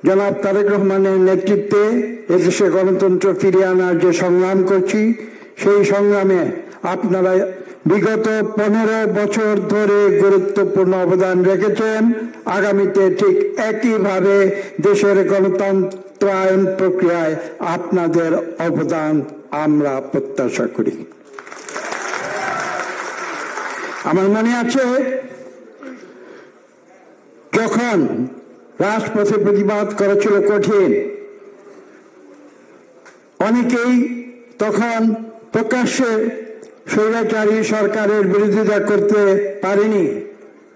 জনাব তারেক রহমানের নেতৃত্বে এদেশে গণতন্ত্র ফিরিয়ে আনার যে সংগ্রাম করছি, সেই সংগ্রামে আপনারা বিগত 15 বছর ধরে গুরুত্বপূর্ণ অবদান রেখেছেন। আগামীতে ঠিক একইভাবে দেশের গণতন্ত্রায়ন প্রক্রিয়ায় আপনাদের অবদান আমরা প্রত্যাশা করি। আমার মনে আছে, যখন রাজপথে প্রতিবাদ করা ছিল কঠিন, অনেকেই তখন প্রকাশ্যে স্বৈরাচারী সরকারের বিরোধিতা করতে পারেনি।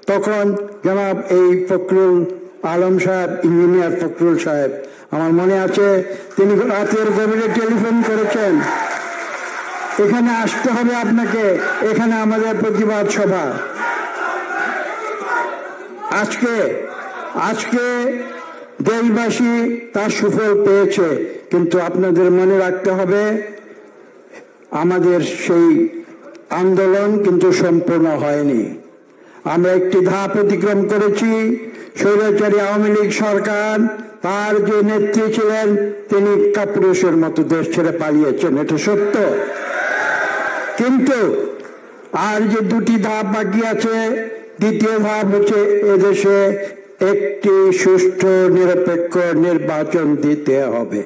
তখন জনাব এই ফখরুল আলম সাহেব, ইঞ্জিনিয়ার ফখরুল সাহেব, আমার মনে আছে তিনি রাতের গভীরে টেলিফোন করেছেন, এখানে আসতে হবে আপনাকে, এখানে আমাদের প্রতিবাদ সভা। আজকে দেশবাসী তার সুফল পেয়েছে, কিন্তু আপনাদের মনে রাখতে হবে আমাদের সেই আন্দোলন কিন্তু সম্পূর্ণ হয়নি। আমরা একটি ধাপ অতিক্রম করেছি। স্বৈরাচারী আওয়ামী লীগ সরকার, তার যে নেত্রী ছিলেন, তিনি কাপুরুষের মতো দেশ ছেড়ে পালিয়েছেন, এটা সত্য। কিন্তু আর যে দুটি ধাপ বাকি আছে, দ্বিতীয় ধাপ হচ্ছে এদেশে একটি সুষ্ঠু নিরপেক্ষ নির্বাচন দিতে হবে,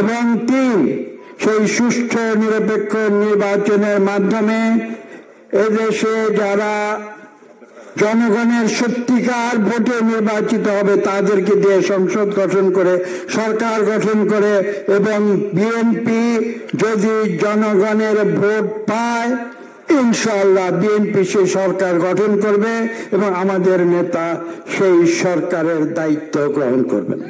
এবং সেই সুষ্ঠু নিরপেক্ষ নির্বাচনের মাধ্যমে এদেশে যারা জনগণের সত্যিকার ভোটে নির্বাচিত হবে তাদেরকে দিয়ে সংসদ গঠন করে, সরকার গঠন করে, এবং বিএনপি যদি জনগণের ভোট পায়, ইনশাআল্লাহ বিএনপি সেই সরকার গঠন করবে এবং আমাদের নেতা সেই সরকারের দায়িত্ব গ্রহণ করবেন।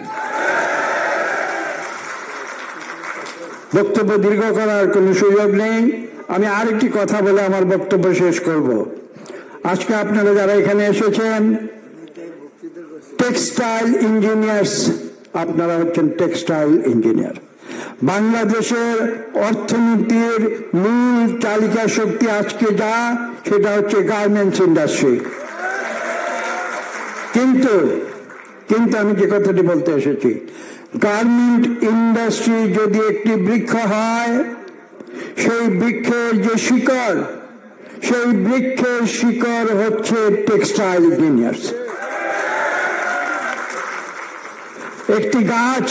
বক্তব্য দীর্ঘ করার কোনো সুযোগ নেই, আমি আরেকটি কথা বলে আমার বক্তব্য শেষ করব। আজকে আপনারা যারা এখানে এসেছেন, টেক্সটাইল ইঞ্জিনিয়ার্স, আপনারা হচ্ছেন টেক্সটাইল ইঞ্জিনিয়ার। বাংলাদেশের অর্থনীতির মূল চালিকা শক্তি আজকে যা, সেটা হচ্ছে গার্মেন্টস ইন্ডাস্ট্রি। কিন্তু আমি যে কথাটি বলতে এসেছি, গার্মেন্ট ইন্ডাস্ট্রি যদি একটি বৃক্ষ হয়, সেই বৃক্ষের যে শিকড়, সেই বৃক্ষের শিকড় হচ্ছে টেক্সটাইল ইঞ্জিনিয়ার্স। একটি গাছ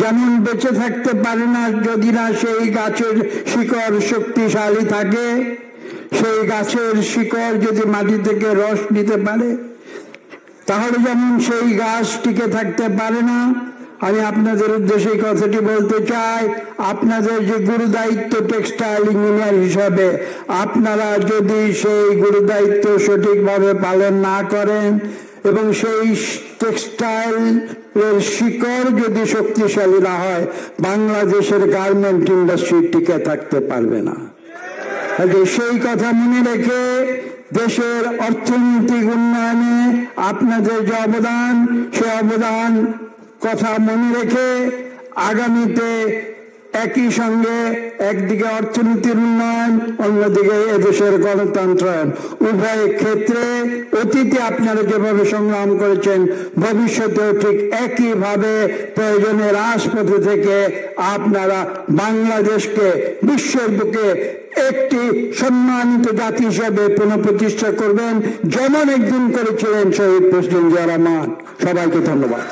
যেমন বেঁচে থাকতে পারে না যদি না সেই গাছের শিকড় শক্তিশালী থাকে, সেই গাছের শিকড় যদি মাটি থেকে রস নিতে পারে, তাহলে যেমন সেই গাছ টিকে থাকতে পারে না। আমি আপনাদের উদ্দেশ্যে কথাটি বলতে চাই, আপনাদের যে গুরুদায়িত্ব টেক্সটাইল ইঞ্জিনিয়ার হিসাবে, আপনারা যদি সেই গুরুদায়িত্ব সঠিকভাবে পালন না করেন এবং সেই টেক্সটাইল শিকড় যদি শক্তিশালী না হয়, বাংলাদেশের গার্মেন্ট ইন্ডাস্ট্রি টিকে থাকতে পারবে না। সেই কথা মনে রেখে দেশের অর্থনৈতিক উন্নয়নে আপনাদের যে অবদান, সে অবদান কথা মনে রেখে আগামীতে একই সঙ্গে একদিকে অর্থনীতির উন্নয়ন, অন্যদিকে এদেশের গণতন্ত্রায়ন, উভয় ক্ষেত্রে অতীতে আপনারা যেভাবে সংগ্রাম করেছেন, ভবিষ্যতেও ঠিক একইভাবে প্রয়োজনে রাজপথে থেকে আপনারা বাংলাদেশকে বিশ্বের বুকে একটি সম্মানিত জাতি হিসেবে পুনঃপ্রতিষ্ঠা করবেন, যেমন একদিন করেছিলেন শহীদ প্রেসিডেন্ট জিয়া রহমান। সবাইকে ধন্যবাদ।